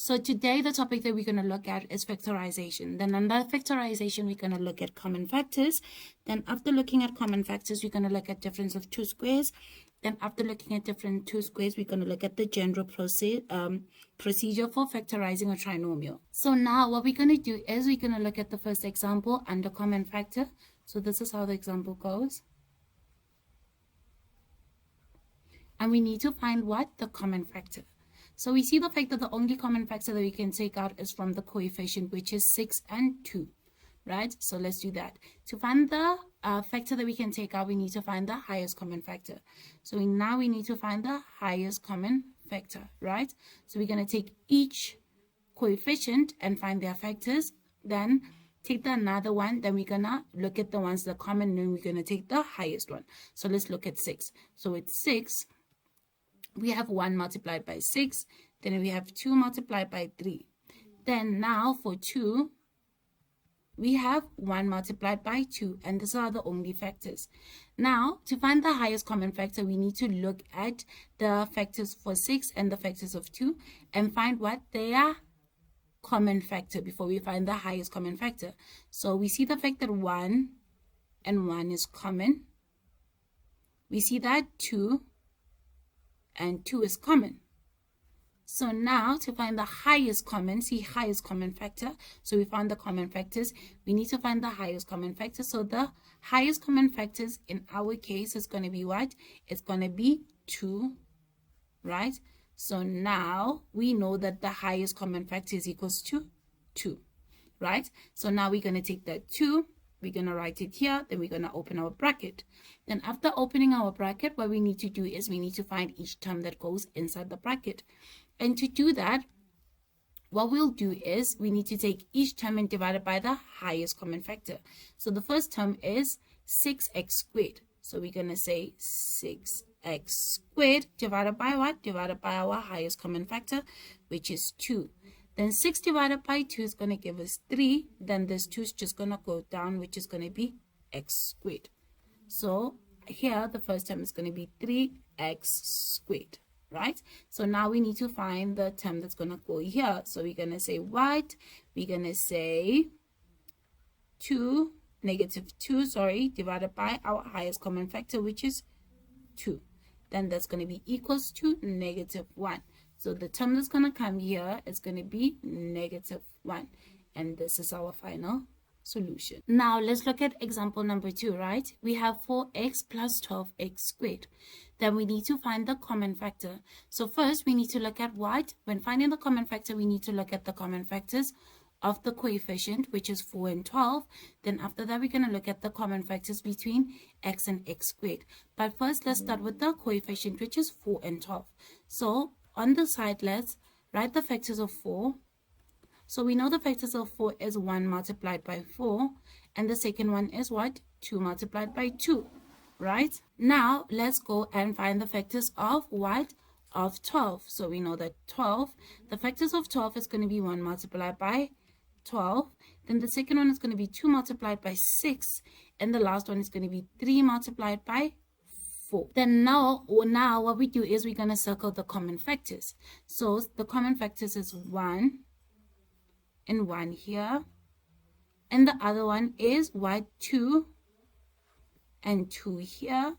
So today the topic that we're going to look at is factorization. Then under factorization, we're going to look at common factors. Then after looking at common factors, we're going to look at difference of two squares. Then after looking at different two squares, we're going to look at the general procedure for factorizing a trinomial. So now what we're going to do is we're going to look at the first example under common factor. So this is how the example goes. And we need to find what? The common factor. So we see the fact that the only common factor that we can take out is from the coefficient, which is 6 and 2, right? So let's do that. To find the factor that we can take out, we need to find the highest common factor. So now we need to find the highest common factor, right? So we're going to take each coefficient and find their factors, then take the another one, then we're going to look at the ones that are common, and then we're going to take the highest one. So let's look at 6. So it's 6. We have 1 multiplied by 6. Then we have 2 multiplied by 3. Then now for 2, we have 1 multiplied by 2. And these are the only factors. Now, to find the highest common factor, we need to look at the factors for 6 and the factors of 2 and find what their common factor before we find the highest common factor. So we see the fact that 1 and 1 is common. We see that 2 and 2 is common. So now to find the highest common, see highest common factor. So we found the common factors. We need to find the highest common factor. So the highest common factors in our case is going to be what? It's going to be 2, right? So now we know that the highest common factor is equals to 2, right? So now we're going to take that 2. We're going to write it here, then we're going to open our bracket. Then after opening our bracket, what we need to do is we need to find each term that goes inside the bracket. And to do that, what we'll do is we need to take each term and divide it by the highest common factor. So the first term is 6x squared. So we're going to say 6x squared divided by what? Divided by our highest common factor, which is 2. Then 6 divided by 2 is going to give us 3. Then this 2 is just going to go down, which is going to be x squared. So here, the first term is going to be 3x squared, right? So now we need to find the term that's going to go here. So we're going to say what? We're going to say negative 2, divided by our highest common factor, which is 2. Then that's going to be equals to negative 1. So the term that's going to come here is going to be negative 1. And this is our final solution. Now let's look at example number 2, right? We have 4x plus 12x squared. Then we need to find the common factor. So first we need to look at what? When finding the common factor, we need to look at the common factors of the coefficient, which is 4 and 12. Then after that, we're going to look at the common factors between x and x squared. But first, let's start with the coefficient, which is 4 and 12. So on the side, let's write the factors of 4. So we know the factors of 4 is 1 multiplied by 4. And the second one is what? 2 multiplied by 2, right? Now, let's go and find the factors of what? Of 12. So we know that 12, the factors of 12 is going to be 1 multiplied by 12. Then the second one is going to be 2 multiplied by 6. And the last one is going to be 3 multiplied by 4. Then now what we do is we're going to circle the common factors. So the common factors is 1 and 1 here. And the other one is what? 2 and 2 here,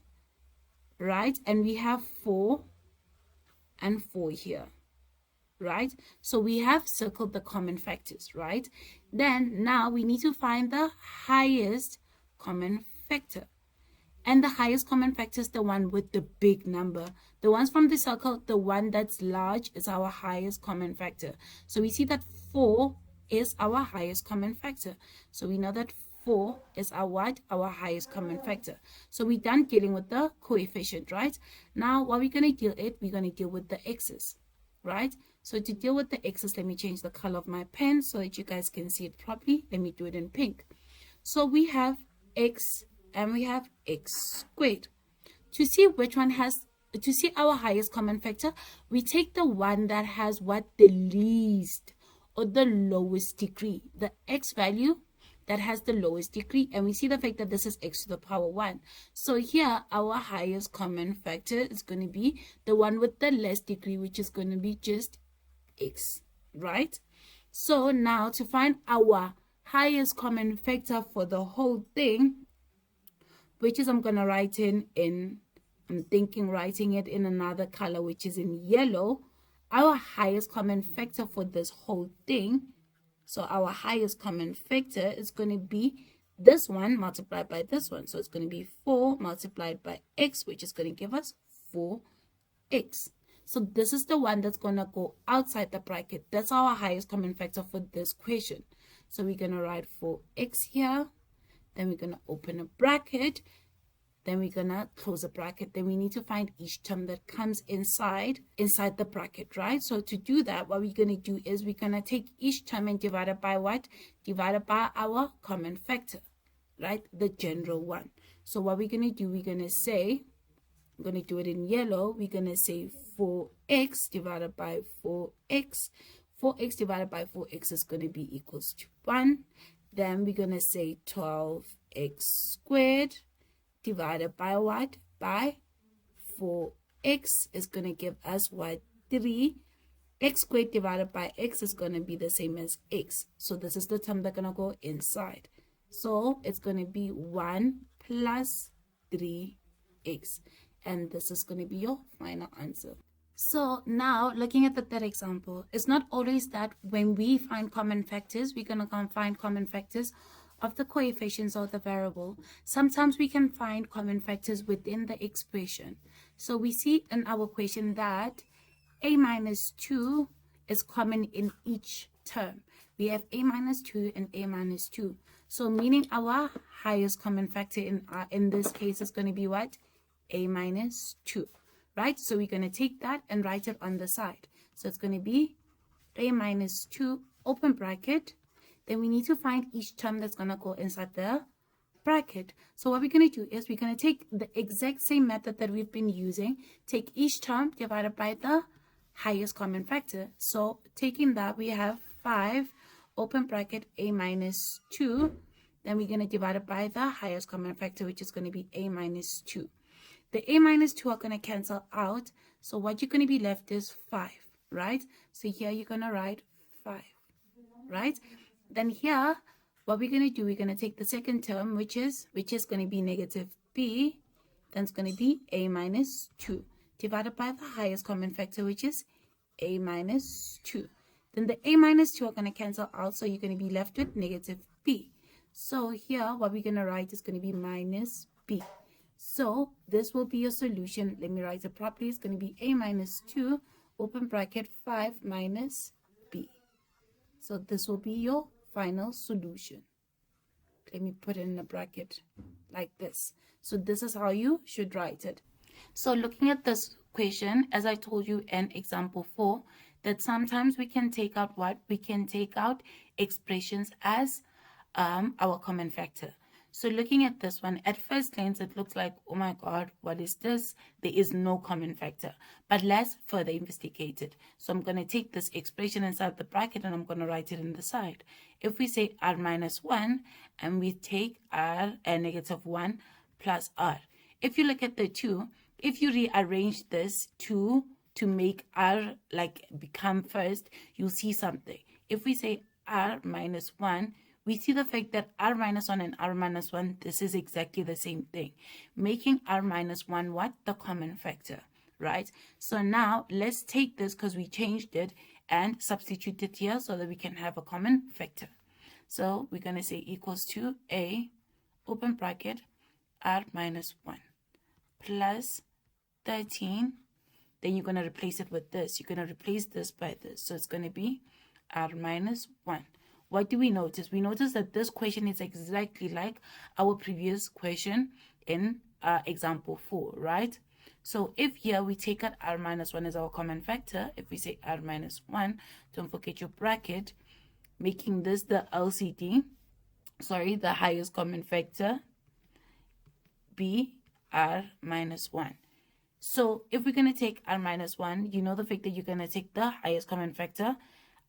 right? And we have 4 and 4 here, right? So we have circled the common factors, right? Then now we need to find the highest common factor. And the highest common factor is the one with the big number. The ones from the circle, the one that's large is our highest common factor. So we see that 4 is our highest common factor. So we know that 4 is our what? Our highest common factor. So we're done dealing with the coefficient, right? Now what we're going to deal with, we're going to deal with the x's, right? So to deal with the x's, let me change the color of my pen so that you guys can see it properly. Let me do it in pink. So we have x and we have x squared. To see which one has, to see our highest common factor, we take the one that has what? The least or the lowest degree. The x value that has the lowest degree, and we see the fact that this is x to the power 1. So here our highest common factor is going to be the one with the less degree, which is going to be just x, right? So now to find our highest common factor for the whole thing, which is I'm going to write I'm thinking writing it in another color, which is in yellow. Our highest common factor for this whole thing, so our highest common factor is going to be this one multiplied by this one. So it's going to be 4 multiplied by x, which is going to give us 4x. So this is the one that's going to go outside the bracket. That's our highest common factor for this question. So we're going to write 4x here. Then we're going to open a bracket. Then we're going to close a bracket. Then we need to find each term that comes inside the bracket, right? So to do that, what we're going to do is we're going to take each term and divide it by what? Divide it by our common factor, right? The general one. So what we're going to do, we're going to say, I'm going to do it in yellow. We're going to say 4x divided by 4x. 4x divided by 4x is going to be equals to 1. Then we're going to say 12x squared divided by what? By 4x is going to give us what? 3. X squared divided by x is going to be the same as x. So this is the term that's going to go inside. So it's going to be 1 plus 3x. And this is going to be your final answer. So now looking at the third example, it's not always that when we find common factors, we're going to find common factors of the coefficients of the variable. Sometimes we can find common factors within the expression. So we see in our question that a minus 2 is common in each term. We have a minus 2 and a minus 2. So meaning our highest common factor in this case is going to be what? A minus 2, right? So we're going to take that and write it on the side. So it's going to be a minus 2, open bracket. Then we need to find each term that's going to go inside the bracket. So what we're going to do is we're going to take the exact same method that we've been using, take each term divided by the highest common factor. So taking that, we have 5, open bracket, a minus 2. Then we're going to divide it by the highest common factor, which is going to be a minus 2. The a minus 2 are going to cancel out. So what you're going to be left is 5, right? So here you're going to write 5, right? Then here, what we're going to do, we're going to take the second term, which is going to be negative b. Then it's going to be a minus 2 divided by the highest common factor, which is a minus 2. Then the a minus 2 are going to cancel out. So you're going to be left with negative b. So here, what we're going to write is going to be minus b. So this will be your solution. Let me write it properly. It's going to be a minus 2, open bracket, 5 minus b. So this will be your final solution. Let me put it in a bracket like this. So this is how you should write it. So looking at this question, as I told you in example 4, that sometimes we can take out what? We can take out expressions as our common factor. So looking at this one, at first glance, it looks like, oh my God, what is this? There is no common factor. But let's further investigate it. So I'm going to take this expression inside the bracket and I'm going to write it in the side. If we say r minus 1 and we take r and negative 1 plus r. If you look at the 2, if you rearrange this to make r like become first, you'll see something. If we say r minus 1, we see the fact that r minus 1 and r minus 1, this is exactly the same thing, making r minus 1 what? The common factor, right? So now let's take this because we changed it and substitute it here so that we can have a common factor. So we're going to say equals to a, open bracket, r minus 1 plus 13. Then you're going to replace it with this. You're going to replace this by this. So it's going to be r minus 1. What do we notice? We notice that this question is exactly like our previous question in example 4, right? So if here we take out r minus 1 as our common factor, if we say r minus 1, don't forget your bracket, making this the LCD, sorry, the highest common factor, be r minus 1. So if we're going to take r minus 1, you know the fact that you're going to take the highest common factor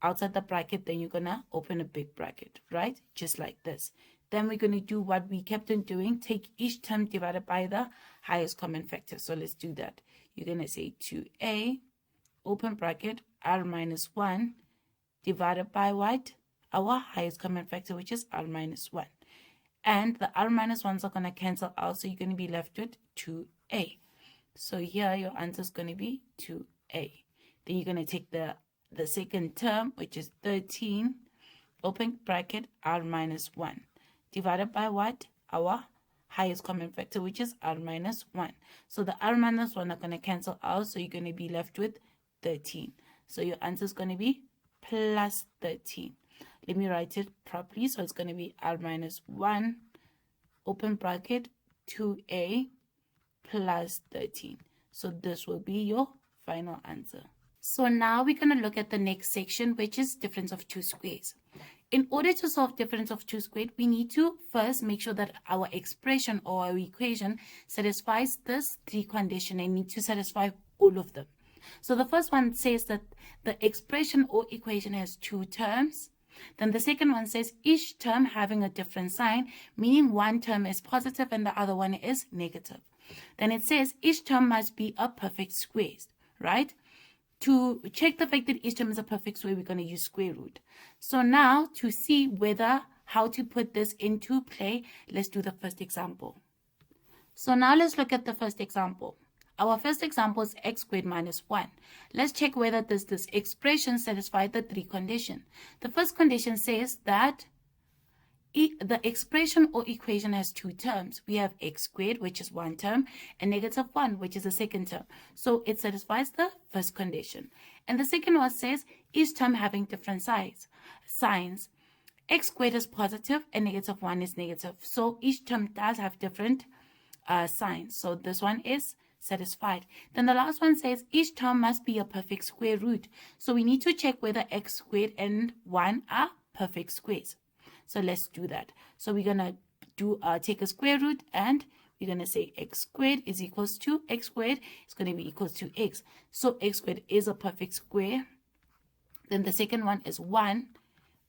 outside the bracket, then you're going to open a big bracket, right? Just like this. Then we're going to do what we kept on doing, take each term divided by the highest common factor. So let's do that. You're going to say 2a, open bracket, r minus 1 divided by what? Our highest common factor, which is r minus 1. And the r minus 1s are going to cancel out, so you're going to be left with 2a. So here your answer is going to be 2a. Then you're going to take the second term, which is 13, open bracket, r minus 1, divided by what? Our highest common factor, which is r minus 1. So the r minus 1 are going to cancel out, so you're going to be left with 13. So your answer is going to be plus 13. Let me write it properly. So it's going to be r minus 1, open bracket, 2a plus 13. So this will be your final answer. So now we're going to look at the next section, which is difference of two squares. In order to solve difference of two squared, we need to first make sure that our expression or our equation satisfies this three condition and need to satisfy all of them. So the first one says that the expression or equation has two terms. Then the second one says each term having a different sign, meaning one term is positive and the other one is negative. Then it says each term must be a perfect square, right? To check the fact that each term is a perfect square, we're going to use square root. So now to see how to put this into play, let's do the first example. So now let's look at the first example. Our first example is x squared minus 1. Let's check whether this expression satisfies the three conditions. The first condition says that the expression or equation has two terms. We have x squared, which is one term, and negative 1, which is the second term. So it satisfies the first condition. And the second one says each term having different signs. X squared is positive and negative 1 is negative. So each term does have different signs. So this one is satisfied. Then the last one says each term must be a perfect square root. So we need to check whether x squared and 1 are perfect squares. So let's do that. So we're going to take a square root and we're going to say x squared is equals to x squared is going to be equals to x. So x squared is a perfect square. Then the second one is 1,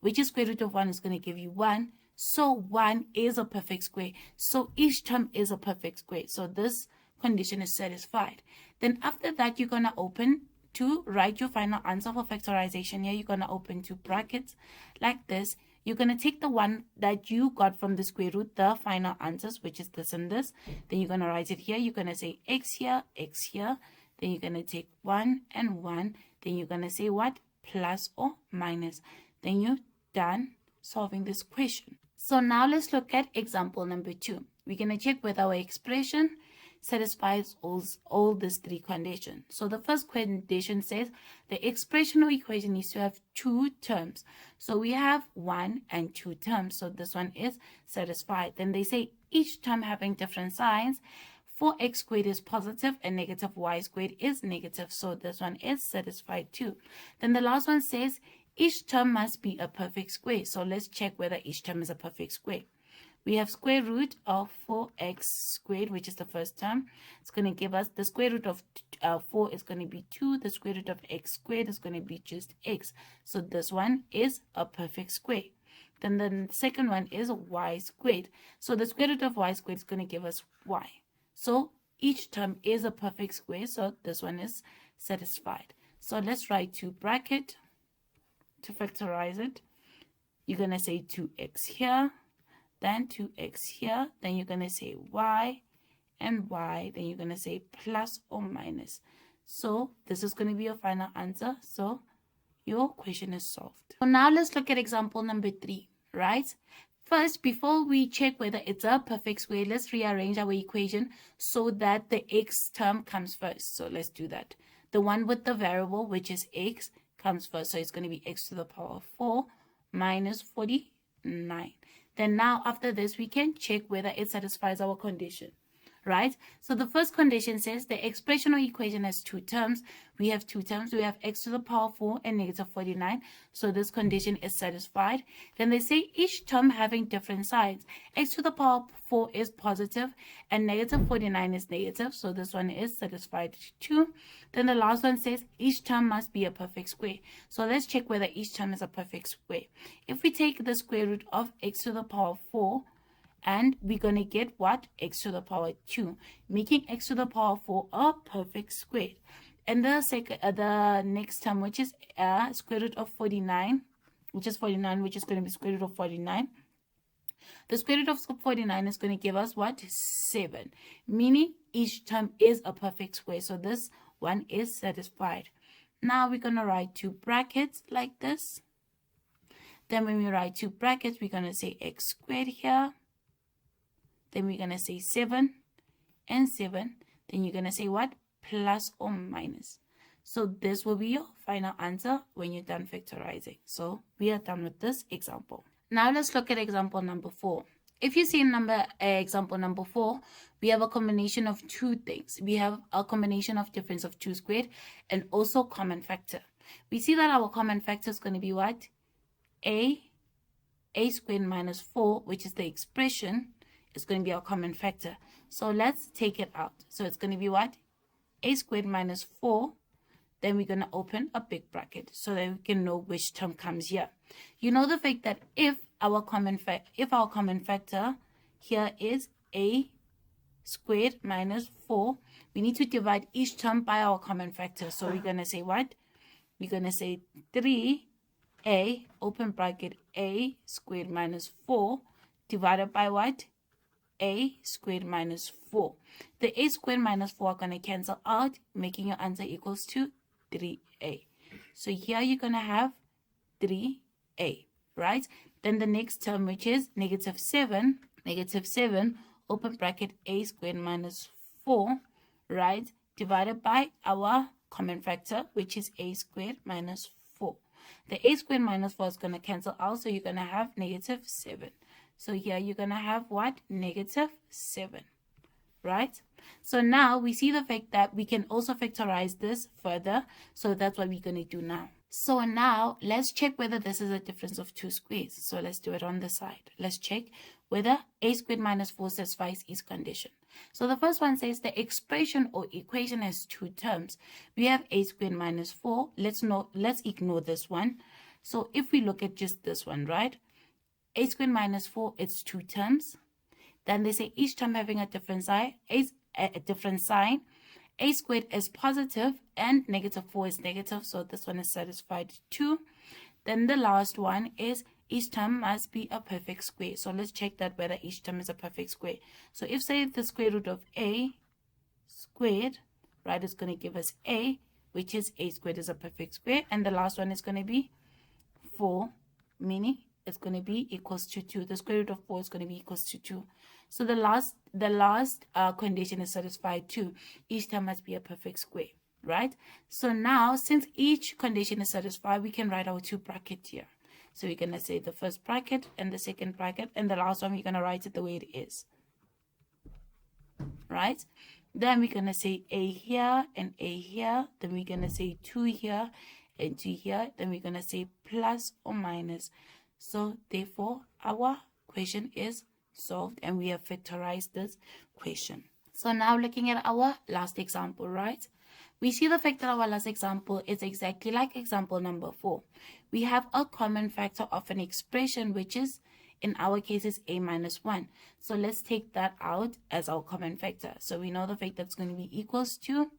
which is square root of 1 is going to give you 1. So 1 is a perfect square. So each term is a perfect square. So this condition is satisfied. Then after that, you're going to open to write your final answer for factorization. Here, you're going to open two brackets like this. You're going to take the one that you got from the square root, the final answers, which is this and this. Then you're going to write it here. You're going to say x here, x here. Then you're going to take 1 and 1. Then you're going to say what? Plus or minus. Then you're done solving this question. So now let's look at example number 2. We're going to check whether our expression satisfies all these three conditions. So the first condition says the expression or equation needs to have two terms. So we have 1 and 2 terms. So this one is satisfied. Then they say each term having different signs. For x squared is positive and negative y squared is negative. So this one is satisfied too. Then the last one says each term must be a perfect square. So let's check whether each term is a perfect square. We have square root of 4x squared, which is the first term. It's going to give us the square root of 4 is going to be 2. The square root of x squared is going to be just x. So this one is a perfect square. Then the second one is y squared. So the square root of y squared is going to give us y. So each term is a perfect square. So this one is satisfied. So let's write two bracket to factorize it. You're going to say 2x here. Then 2x here, then you're going to say y and y, then you're going to say plus or minus. So this is going to be your final answer. So your question is solved. So now let's look at example number 3, right? First, before we check whether it's a perfect square, let's rearrange our equation so that the x term comes first. So let's do that. The one with the variable, which is x, comes first. So it's going to be x to the power of 4 minus 49. Then now after this, we can check whether it satisfies our condition, right? So the first condition says the expression or equation has two terms. We have two terms. We have x to the power 4 and negative 49. So this condition is satisfied. Then they say each term having different signs. X to the power 4 is positive and negative 49 is negative. So this one is satisfied too. Then the last one says each term must be a perfect square. So let's check whether each term is a perfect square. If we take the square root of x to the power 4, and we're going to get what? X to the power 2, making x to the power 4 a perfect square. And the next term, which is square root of 49, which is 49, which is going to be square root of 49. The square root of 49 is going to give us what? 7. Meaning each term is a perfect square. So this one is satisfied. Now we're going to write two brackets like this. Then when we write two brackets, we're going to say x squared here. Then we're going to say 7 and 7. Then you're going to say what? Plus or minus. So this will be your final answer when you're done factorizing. So we are done with this example. Now let's look at example number 4. If you see in example number 4, we have a combination of two things. We have a combination of difference of 2 squared and also common factor. We see that our common factor is going to be what? A squared minus 4, which is the expression, is going to be our common factor. So let's take it out. So it's going to be what? A squared minus 4. Then we're going to open a big bracket so that we can know which term comes here. You know the fact that if our common factor here is a squared minus 4, we need to divide each term by our common factor. So we're going to say what? We're going to say 3a, open bracket, a squared minus 4 divided by what? A squared minus 4. The a squared minus 4 are going to cancel out, making your answer equals to 3a. So here you're going to have 3a, right? Then the next term, which is negative 7, open bracket, a squared minus 4, right? Divided by our common factor, which is a squared minus 4. The a squared minus 4 is going to cancel out, so you're going to have negative 7. So here you're going to have what? Negative 7, right? So now we see the fact that we can also factorize this further. So that's what we're going to do now. So now let's check whether this is a difference of 2 squares. So let's do it on the side. Let's check whether a squared minus 4 satisfies each condition. So the first one says the expression or equation has two terms. We have a squared minus 4. Let's ignore this one. So if we look at just this one, right? A squared minus 4, it's two terms. Then they say each term having a different sign. A squared is positive and negative 4 is negative. So this one is satisfied too. Then the last one is each term must be a perfect square. So let's check that whether each term is a perfect square. So if say the square root of a squared, right, is going to give us a, which is a squared is a perfect square. And the last one is going to be 4, meaning it's going to be equals to 2. The square root of 4 is going to be equals to 2. So the last condition is satisfied too. Each term must be a perfect square, right? So now, since each condition is satisfied, we can write our two brackets here. So we're going to say the first bracket and the second bracket, and the last one we're going to write it the way it is, right? Then we're going to say a here and a here. Then we're going to say 2 here and 2 here. Then we're going to say plus or minus. So therefore, our question is solved and we have factorized this question. So now looking at our last example, right? We see the fact that our last example is exactly like example number 4. We have a common factor of an expression, which is, in our case, is a minus 1. So let's take that out as our common factor. So we know the fact that's going to be equals to,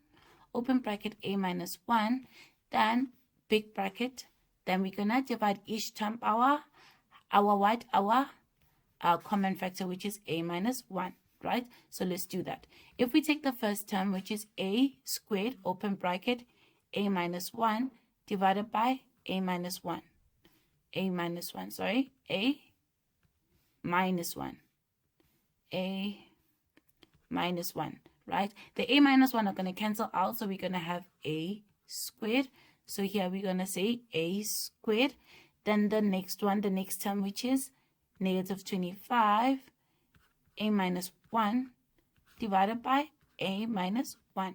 open bracket, a minus 1, then big bracket. Then we're going to divide each term by our common factor, which is a minus 1, right? So let's do that. If we take the first term, which is a squared, open bracket, a minus 1, divided by a minus 1. A minus 1, sorry. A minus 1. A minus 1, right? The a minus 1 are going to cancel out, so we're going to have a squared. So here we're going to say a squared. Then the next one, the next term, which is negative 25, a minus 1 divided by a minus 1.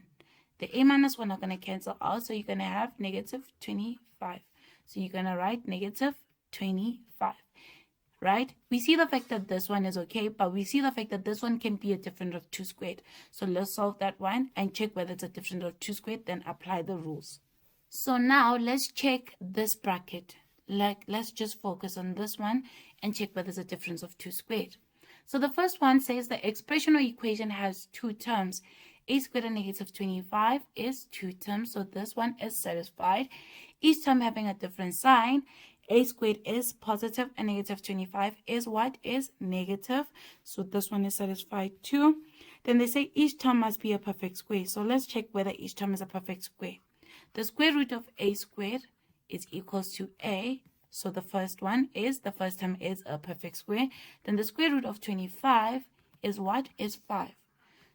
The a minus 1 are going to cancel out, so you're going to have negative 25. So you're going to write negative 25, right? We see the fact that this one is okay, but we see the fact that this one can be a difference of 2 squared. So let's solve that one and check whether it's a difference of 2 squared, then apply the rules. So now let's check this bracket. Let's just focus on this one and check whether there's a difference of 2 squared. So the first one says the expression or equation has two terms. a squared and negative 25 is 2 terms, so this one is satisfied. Each term having a different sign. A squared is positive and negative 25 is what? Is negative. So this one is satisfied too. Then they say each term must be a perfect square. So let's check whether each term is a perfect square. The square root of a squared is equals to a. So the first term is a perfect square. Then the square root of 25 is what? Is 5.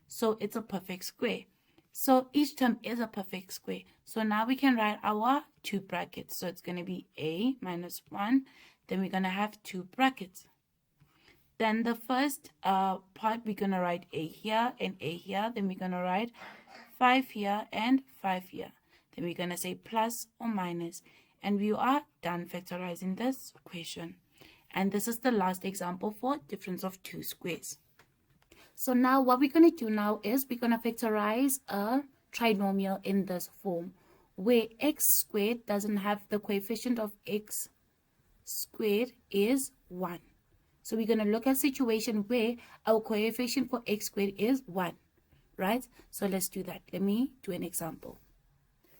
So it's a perfect square. So each term is a perfect square. So now we can write our two brackets. So it's going to be a minus 1. Then we're going to have two brackets. Then the first part, we're going to write a here and a here. Then we're going to write 5 here and 5 here. Then we're going to say plus or minus. And we are done factorizing this equation. And this is the last example for difference of two squares. So now what we're going to do now is we're going to factorize a trinomial in this form, where x squared doesn't have the coefficient of x squared is 1. So we're going to look at a situation where our coefficient for x squared is 1, right? So let's do that. Let me do an example.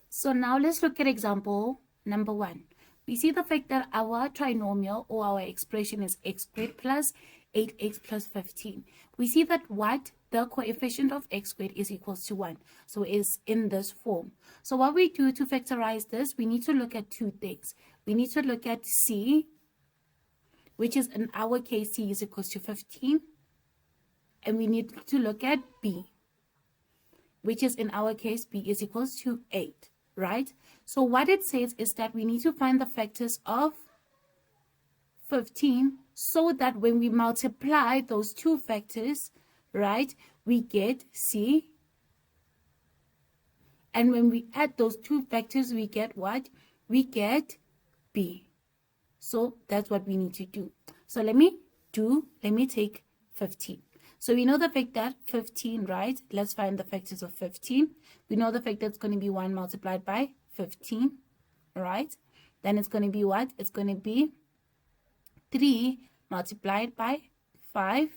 So now let's look at example number 1. We see the fact that our trinomial or our expression is x squared plus 8x plus 15. We see that what? The coefficient of x squared is equals to 1. So it's in this form. So what we do to factorize this, we need to look at two things. We need to look at c, which is in our case c is equals to 15. And we need to look at b, which is in our case b is equals to 8, right? So what it says is that we need to find the factors of 15 so that when we multiply those two factors, right, we get c. And when we add those two factors, we get what? We get b. So that's what we need to do. So let me take 15. So we know the fact that 15, right? Let's find the factors of 15. We know the fact that it's going to be 1 multiplied by 15, right? Then it's going to be what? It's going to be 3 multiplied by 5.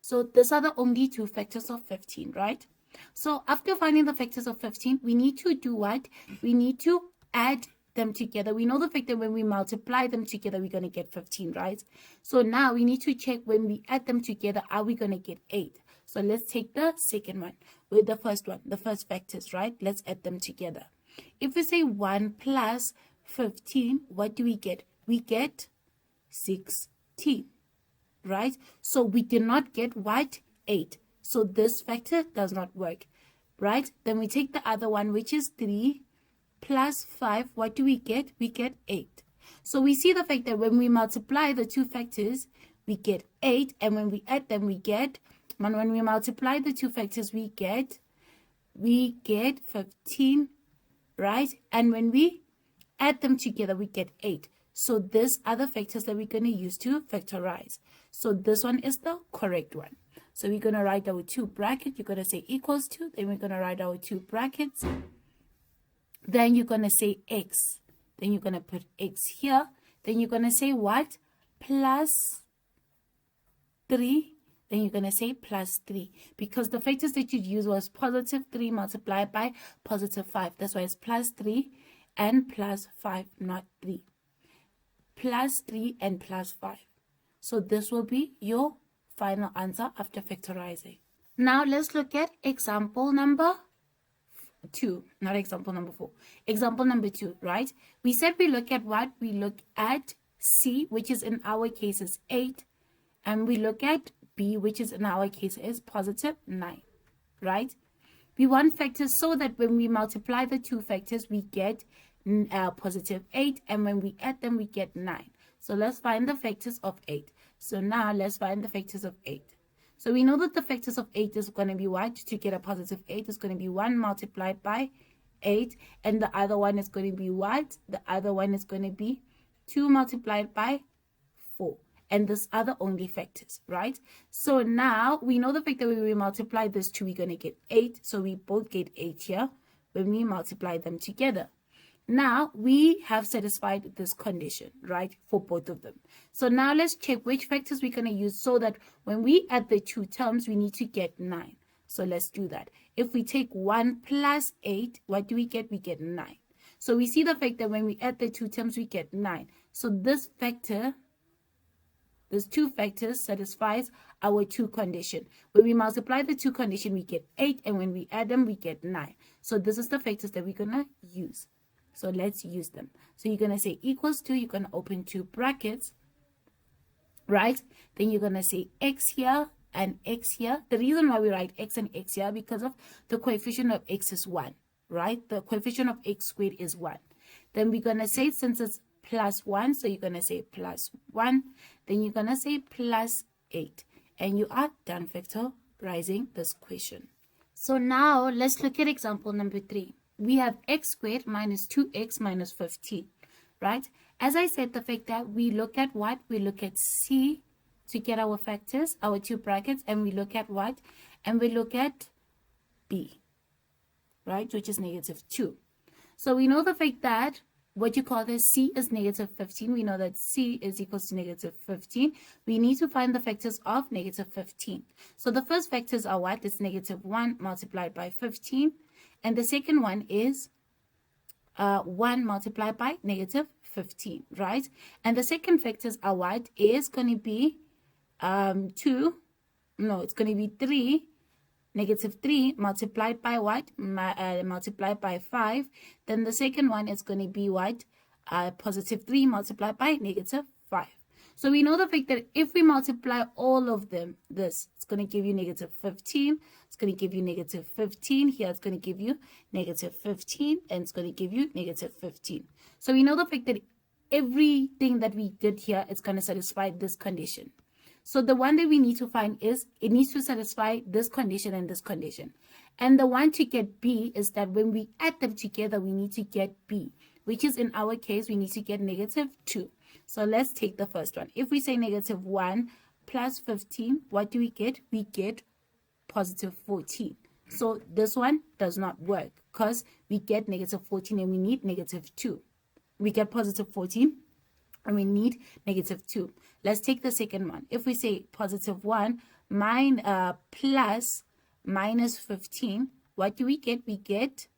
So these are the only two factors of 15, right? So after finding the factors of 15, we need to do what? We need to add them together. We know the fact that when we multiply them together, we're going to get 15, right? So now we need to check when we add them together, are we going to get 8? So let's take the second one with the first one, the first factors, right? Let's add them together. If we say 1 plus 15, what do we get? We get 16, right? So we did not get what? 8. So this factor does not work, right? Then we take the other one, which is 3 plus 5. What do we get? We get 8. So we see the fact that when we multiply the two factors, we get 8. And when we add them, when we multiply the two factors, we get 15, right? And when we add them together, we get 8. So these are the factors that we're going to use to factorize. So this one is the correct one. So we're going to write our two brackets. You're going to say equals to. Then we're going to write our two brackets. Then you're going to say x. Then you're going to put x here. Then you're going to say what? Plus 3. Then you're going to say plus 3. Because the factors that you'd use was positive 3 multiplied by positive 5. That's why it's plus 3 and plus 5, not 3. Plus 3 and plus 5. So this will be your final answer after factorizing. Now let's look at example number 2, not example number 4. Example number 2, right? We said we look at what? We look at C, which is in our case is 8. And we look at B, which is in our case is positive 9, right? We want factors so that when we multiply the two factors, we get positive 8. And when we add them, we get 9. So let's find the factors of 8. So now let's find the factors of 8. So we know that the factors of 8 is going to be what? To get a positive 8 is going to be 1 multiplied by 8. And the other one is going to be what? The other one is going to be 2 multiplied by 4. And these are the only factors, right? So now we know the fact that when we multiply this 2, we're going to get 8. So we both get 8 here when we multiply them together. Now we have satisfied this condition, right, for both of them. So now let's check which factors we're going to use so that when we add the two terms, we need to get 9. So let's do that. If we take 1 plus 8, what do we get? We get 9. So we see the fact that when we add the two terms, we get 9. So this factor, these two factors satisfies our 2 condition. When we multiply the 2 condition, we get 8, and when we add them, we get 9. So this is the factors that we're going to use. So let's use them. So you're going to say equals to, you're going to open 2 brackets, right? Then you're going to say x here and x here. The reason why we write x and x here, because of the coefficient of x is 1, right? The coefficient of x squared is 1. Then we're going to say, since it's plus 1, so you're going to say plus 1. Then you're going to say plus 8. And you are done factorizing this question. So now let's look at example number 3. We have x squared minus 2x minus 15, right? As I said, the fact that we look at what? We look at C to get our factors, our 2 brackets, and we look at what? And we look at B, right? Which is negative 2. So we know the fact that what you call this C is negative 15. We know that C is equals to negative 15. We need to find the factors of negative 15. So the first factors are what? It's negative 1 multiplied by 15. And the second one is 1 multiplied by negative 15, right? And the second factors are what? Is going to be 2. No, it's going to be 3. Negative 3 multiplied by what? Multiplied by 5. Then the second one is going to be what? Positive 3 multiplied by negative 5. So we know the fact that if we multiply all of them, it's going to give you negative 15. It's going to give you negative 15. Here it's going to give you negative 15. And it's going to give you negative 15. So we know the fact that everything that we did here is going to satisfy this condition. So the one that we need to find is, it needs to satisfy this condition and this condition. And the one to get B is that when we add them together, we need to get B, which is in our case, we need to get negative 2. So let's take the first one. If we say negative 1 plus 15, what do we get? We get positive 14. So this one does not work because we get negative 14 and we need negative 2. We get positive 14 and we need negative 2. Let's take the second one. If we say positive 1 plus minus 15, what do we get? We get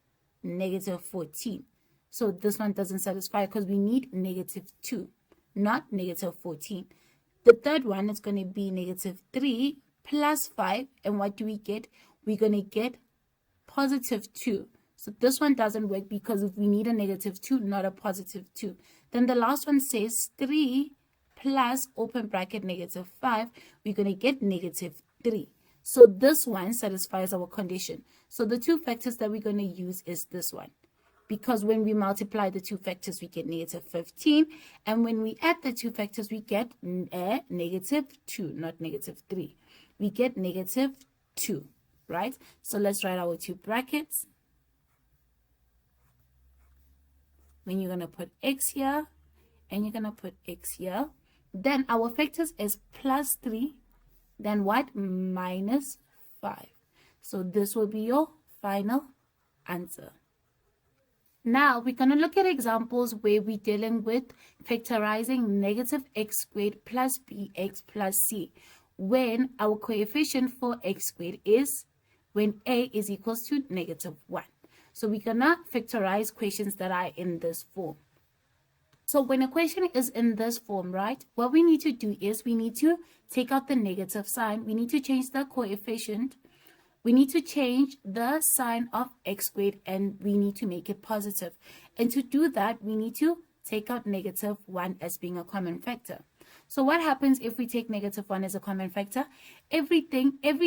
negative 14. So this one doesn't satisfy because we need negative 2, not negative 14. The third one is going to be negative 3 plus 5. And what do we get? We're going to get positive 2. So this one doesn't work because we need a negative 2, not a positive 2. Then the last one says 3 plus open bracket negative 5. We're going to get negative 3. So this one satisfies our condition. So the 2 factors that we're going to use is this one. Because when we multiply the 2 factors, we get negative 15. And when we add the 2 factors, we get a negative 2, not negative 3. We get negative 2, right? So let's write our 2 brackets. Then you're going to put x here, and you're going to put x here. Then our factors is plus 3, then what? Minus 5. So this will be your final answer. Now we're going to look at examples where we're dealing with factorizing negative x squared plus bx plus c when our coefficient for x squared is when a is equals to negative 1. So we're going to factorize questions that are in this form. So when a question is in this form, right, what we need to do is we need to take out the negative sign. We need to change the coefficient. We need to change the sign of x squared and we need to make it positive. And to do that, we need to take out negative 1 as being a common factor. So what happens if we take negative 1 as a common factor? Every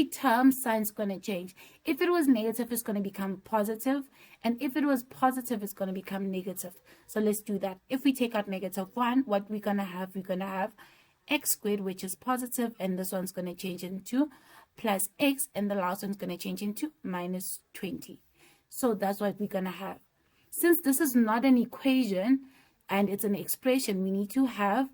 term sign is going to change. If it was negative, it's going to become positive. And if it was positive, it's going to become negative. So let's do that. If we take out negative 1, what we're going to have? We're going to have x squared, which is positive, and this one's going to change into plus x, and the last one's going to change into minus 20. So that's what we're going to have. Since this is not an equation and it's an expression, we need to have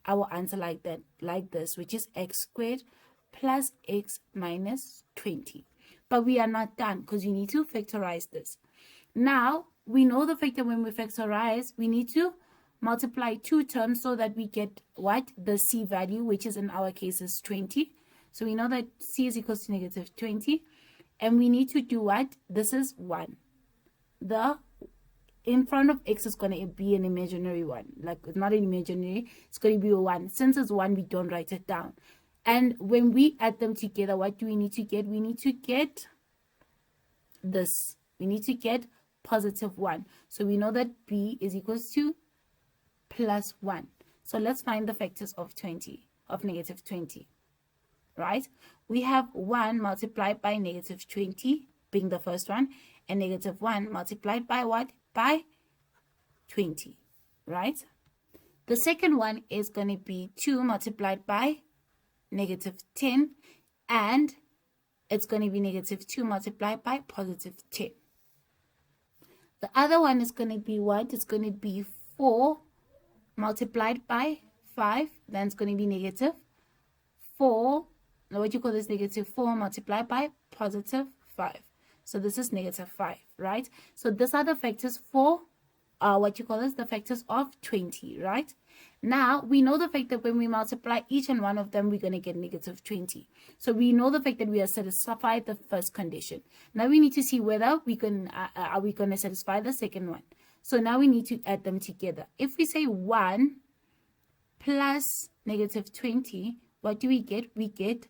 our answer like that, like this, which is x squared plus x minus 20. But we are not done because you need to factorize this. Now, we know the fact that when we factorize, we need to multiply 2 terms so that we get what? The c value, which is in our case is 20. So we know that c is equals to negative 20. and we need to do what? This is 1. The in front of x is going to be an imaginary one. Like, it's not an imaginary, it's going to be a 1. Since it's 1, we don't write it down. And when we add them together, what do we need to get? We need to get this. We need to get positive 1. So we know that b is equals to plus 1. So let's find the factors of negative 20. Right? We have 1 multiplied by negative 20 being the first one, and negative 1 multiplied by what? By 20. Right? The second one is going to be 2 multiplied by negative 10, and it's going to be negative 2 multiplied by positive 10. The other one is going to be what? It's going to be 4 multiplied by 5. Then it's going to be negative 4. Now what you call this? Negative 4 multiplied by positive 5. So this is negative 5, right? So these are the factors for what you call this? The factors of 20, right? Now we know the fact that when we multiply each and one of them, we're going to get negative 20. So we know the fact that we are satisfied the first condition. Now we need to see whether we can are we going to satisfy the second one. So now we need to add them together. If we say 1 plus negative 20, what do we get? We get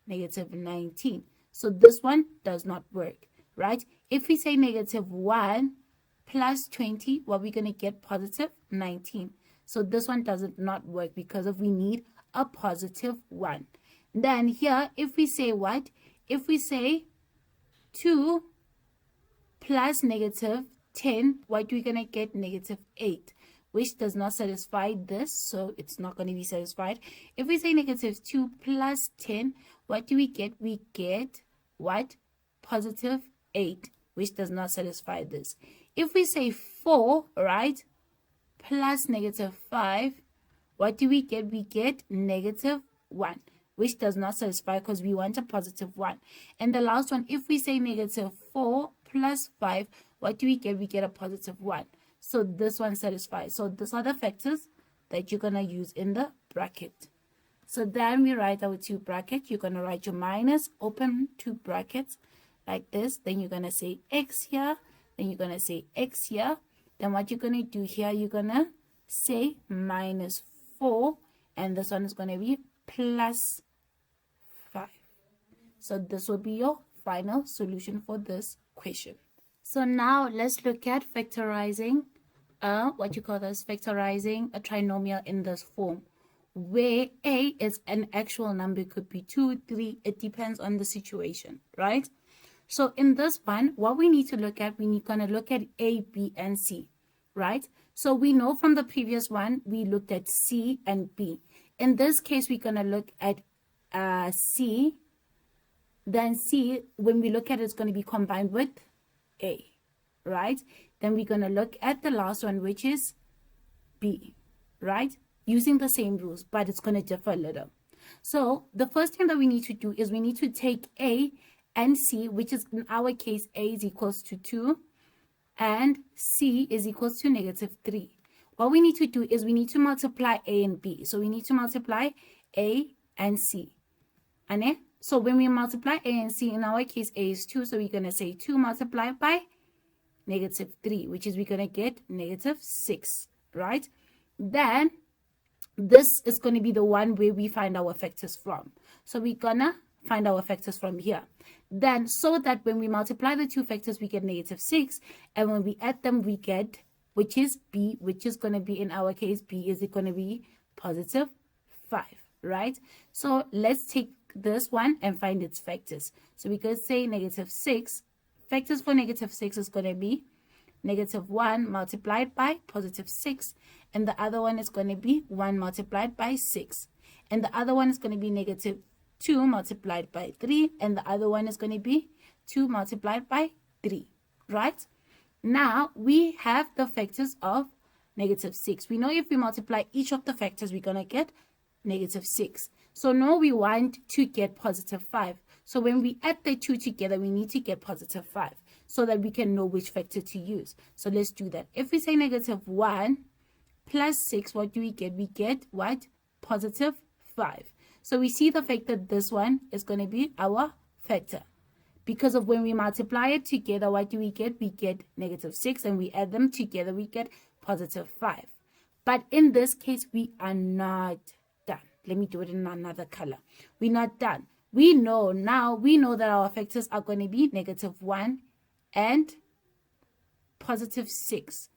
negative 19. So this one does not work, right? If we say negative 1 plus 20, what we're going to get? Positive 19. So this one does not work because we need a positive 1. Then here, if we say what? If we say 2 plus negative 10, what are we going to get? Negative 8, which does not satisfy this, so it's not going to be satisfied. If we say negative 2 plus 10, what do we get? We get what? Positive 8, which does not satisfy this. If we say 4, right, plus negative 5, what do we get? We get negative 1, which does not satisfy because we want a positive 1. And the last one, if we say negative 4 plus 5, what do we get? We get a positive 1. So this one satisfies. So these are the factors that you're going to use in the bracket. So then we write our 2 brackets. You're going to write your minus, open 2 brackets like this. Then you're going to say x here. Then you're going to say x here. Then what you're going to do here, you're going to say minus 4. And this one is going to be plus 5. So this will be your final solution for this question. So now let's look at factorizing factorizing a trinomial in this form, where a is an actual number. It could be 2, 3, it depends on the situation, right? So in this one, what we need to look at, we're going to look at a, b, and c, right? So we know from the previous one, we looked at c and b. In this case, we're going to look at c. Then c, when we look at it, it's going to be combined with a, right? Then we're going to look at the last one, which is b, right? Using the same rules, but it's going to differ a little. So the first thing that we need to do is we need to take a and c, which is in our case, a is equals to 2 and c is equals to negative 3. What we need to do is we need to multiply a and b. So we need to multiply a and c. And so when we multiply a and c, in our case, a is 2. So we're going to say 2 multiplied by negative 3, which is we're going to get negative 6, right? Then this is going to be the one where we find our factors from. So we're going to find our factors from here. Then so that when we multiply the 2 factors, we get negative 6. And when we add them, we get, which is b, which is going to be, in our case, b is going to be positive 5, right? So let's take this one and find its factors. So we could say negative 6. Factors for negative 6 is going to be negative 1 multiplied by positive 6. And the other one is going to be 1 multiplied by 6. And the other one is going to be negative 2 multiplied by 3. And the other one is going to be 2 multiplied by 3, right? Now we have the factors of negative 6. We know if we multiply each of the factors, we're going to get negative 6. So now we want to get positive 5. So when we add the 2 together, we need to get positive 5 so that we can know which factor to use. So let's do that. If we say negative 1 plus 6, what do we get? We get what? Positive 5. So we see the fact that this one is going to be our factor. because of when we multiply it together, what do we get? We get negative 6, and we add them together, we get positive 5. But in this case, we are not done. Let me do it in another color. We're not done. We know that our factors are going to be negative 1 and positive 6.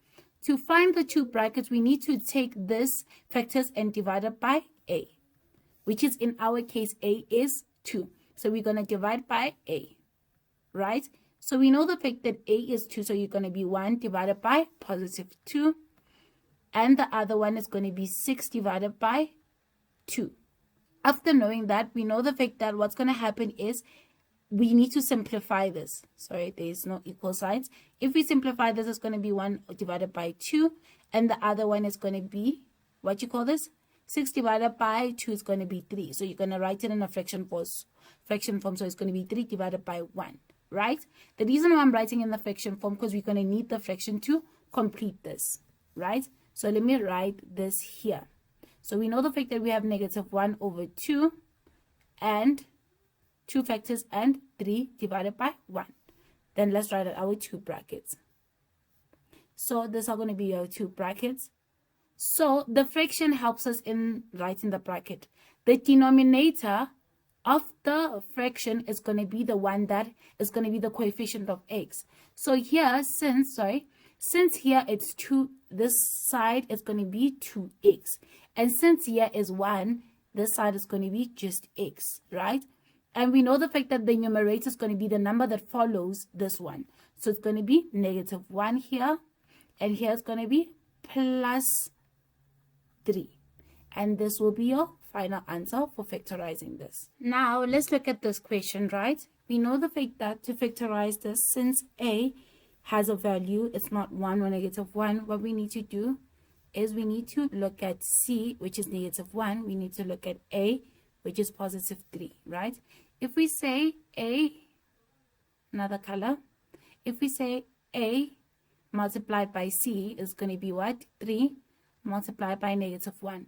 To find the two brackets, we need to take this factors and divide it by a, which is in our case, a is 2. So we're going to divide by a, right? So we know the fact that a is 2, so you're going to be 1 divided by positive 2. And the other one is going to be 6 divided by 2. After knowing that, we know the fact that what's going to happen is we need to simplify this. Sorry, there is no equal signs. If we simplify this, it's going to be 1 divided by 2. And the other one is going to be, what you call this? 6 divided by 2 is going to be 3. So you're going to write it in a fraction form. So it's going to be 3 divided by 1, right? The reason why I'm writing in the fraction form, because we're going to need the fraction to complete this, right? So let me write this here. So we know the fact that we have negative 1 over 2 and 2 factors and 3 divided by 1. Then let's write out our 2 brackets. So these are going to be our 2 brackets. So the fraction helps us in writing the bracket. The denominator of the fraction is going to be the one that is going to be the coefficient of x. So here, since here it's 2, this side is going to be 2x. And since here is 1, this side is going to be just x, right? And we know the fact that the numerator is going to be the number that follows this one. So it's going to be negative 1 here. And here it's going to be plus 3. And this will be your final answer for factorizing this. Now, let's look at this question, right? We know the fact that to factorize this, since a has a value, it's not 1 or negative 1, what we need to do is we need to look at c, which is negative 1. We need to look at a, which is positive 3, right? If we say a, another color, if we say a multiplied by c is going to be what? 3 multiplied by negative 1,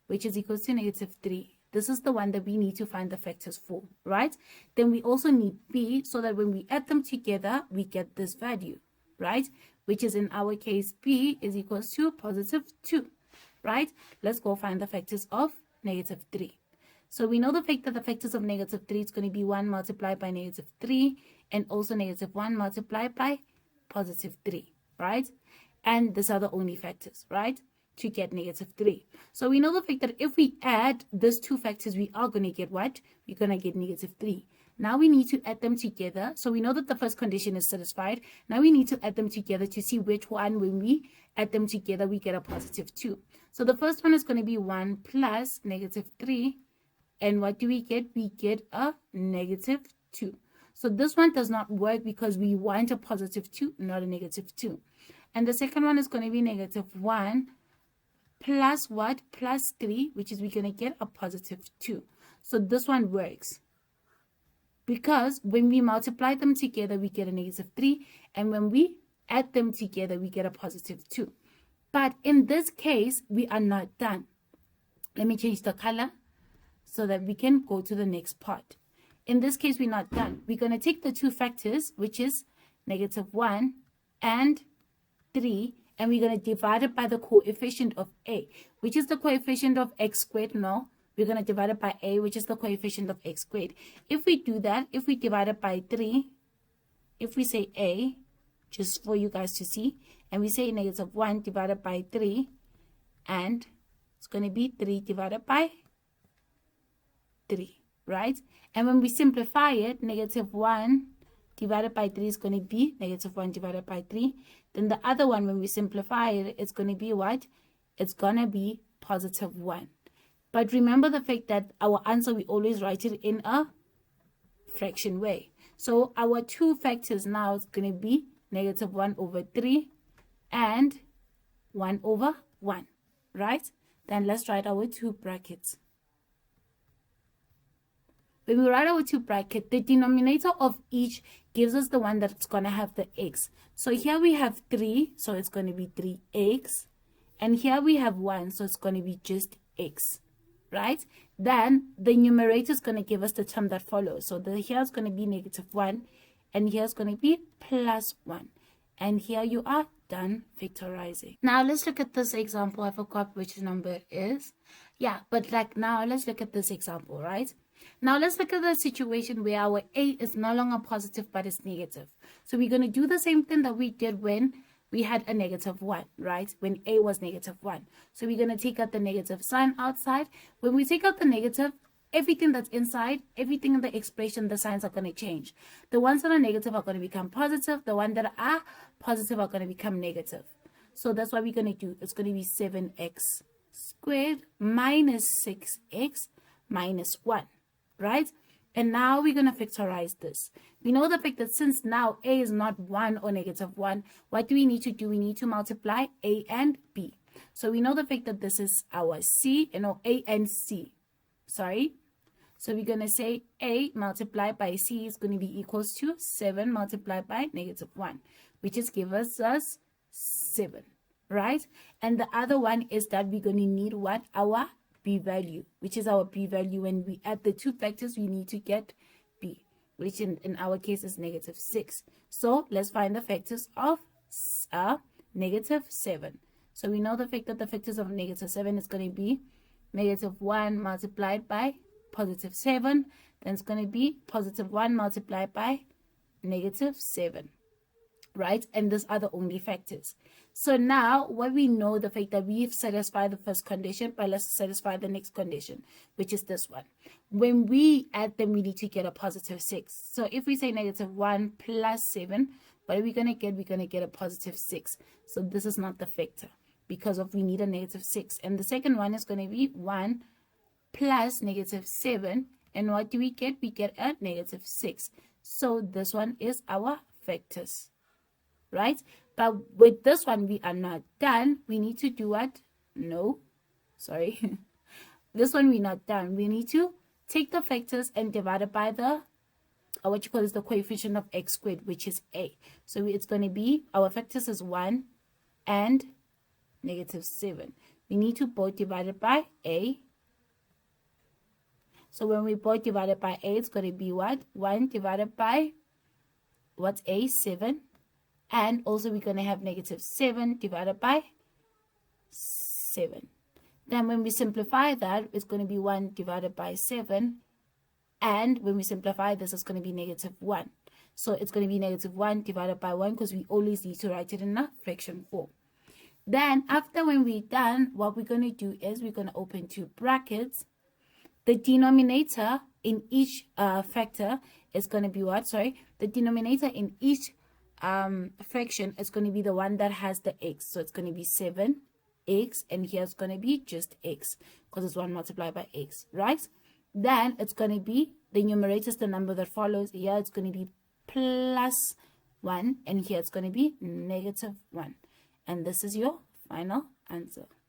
which is equals to negative 3. This is the one that we need to find the factors for, right? Then we also need b, so that when we add them together, we get this value, right? Which is in our case, b is equals to positive 2, right? Let's go find the factors of negative 3. So we know the fact that the factors of negative 3 is going to be 1 multiplied by negative 3 and also negative 1 multiplied by positive 3, right? And these are the only factors, right, to get negative 3. So we know the fact that if we add these two factors, we are going to get what? We're going to get negative 3. Now we need to add them together. So we know that the first condition is satisfied. Now we need to add them together to see which one, when we add them together, we get a positive 2. So the first one is going to be 1 plus negative 3. And what do we get? We get a negative 2. So this one does not work because we want a positive 2, not a negative 2. And the second one is going to be negative 1 plus what? Plus 3, which is we're going to get a positive 2. So this one works, because when we multiply them together, we get a negative 3. And when we add them together, we get a positive 2. But in this case, we are not done. Let me change the color so that we can go to the next part. In this case, we're not done. We're going to take the two factors, which is negative 1 and 3, and we're going to divide it by the coefficient of a, which is the coefficient of x squared. No, we're going to divide it by a, which is the coefficient of x squared. If we do that, if we divide it by 3, if we say a, just for you guys to see, and we say negative 1 divided by 3, and it's going to be 3 divided by 3, right? And when we simplify it, negative 1 divided by 3 is going to be negative 1 divided by 3. Then the other one, when we simplify it, it's going to be what? It's going to be positive 1. But remember the fact that our answer, we always write it in a fraction way. So our two factors now is going to be negative 1 over 3 and 1 over 1, right? Then let's write our two brackets. When we write our two brackets, the denominator of each gives us the one that's going to have the x. So here we have 3, so it's going to be 3x. And here we have 1, so it's going to be just x, right? Then the numerator is going to give us the term that follows. So here's going to be -1, and here's going to be +1. And here you are done factorizing. Now let's look at this example. I forgot which number it is. Yeah, but like now let's look at this example, right? Now let's look at the situation where our a is no longer positive but it's negative. So we're going to do the same thing that we did when we had a -1, right? When a was -1. So we're going to take out the negative sign outside. When we take out the negative, everything that's inside, everything in the expression, the signs are going to change. The ones that are negative are going to become positive. The ones that are positive are going to become negative. So that's what we're going to do. It's going to be 7x squared minus 6x minus 1, right? And now we're going to factorize this. We know the fact that since now a is not 1 or -1, what do we need to do? We need to multiply a and b. So we know the fact that this is our c, a and c. Sorry. So we're going to say a multiplied by c is going to be equals to 7 multiplied by -1, which is gives us 7, right? And the other one is that we're going to need what? Our b value, which is our b value. When we add the two factors, we need to get b, which in our case is -6. So let's find the factors of -7. So we know the fact that the factors of -7 is going to be -1 multiplied by +7. Then it's going to be +1 multiplied by -7, right? And these are the only factors. So now what we know, the fact that we've satisfied the first condition, but let's satisfy the next condition, which is this one. When we add them, we need to get a +6. So if we say -1 plus 7, what are we going to get? We're going to get a +6. So this is not the factor, because we need a -6. And the second one is going to be 1 plus -7. And what do we get? We get a -6. So this one is our factors, right? But with this one, we are not done. We need to do what? No, sorry. This one we're not done. We need to take the factors and divide it by the what you call is the coefficient of x squared, which is a. So it's going to be, our factors is 1 and -7. We need to both divide it by a. So when we both divide it by a, it's going to be what? 1 divided by, what's a? 7. And also we're going to have -7 divided by 7. Then when we simplify that, it's going to be 1 divided by 7. And when we simplify this, it's going to be -1. So it's going to be -1 divided by 1, because we always need to write it in a fraction form. Then after when we're done, what we're going to do is we're going to open two brackets. The denominator in each factor is going to be what? Sorry, the denominator in each fraction is going to be the one that has the x. So it's going to be 7x, and here it's going to be just x, because it's 1 multiplied by x, right? Then it's going to be, the numerator is the number that follows. Here it's going to be +1, and here it's going to be -1. And this is your final answer.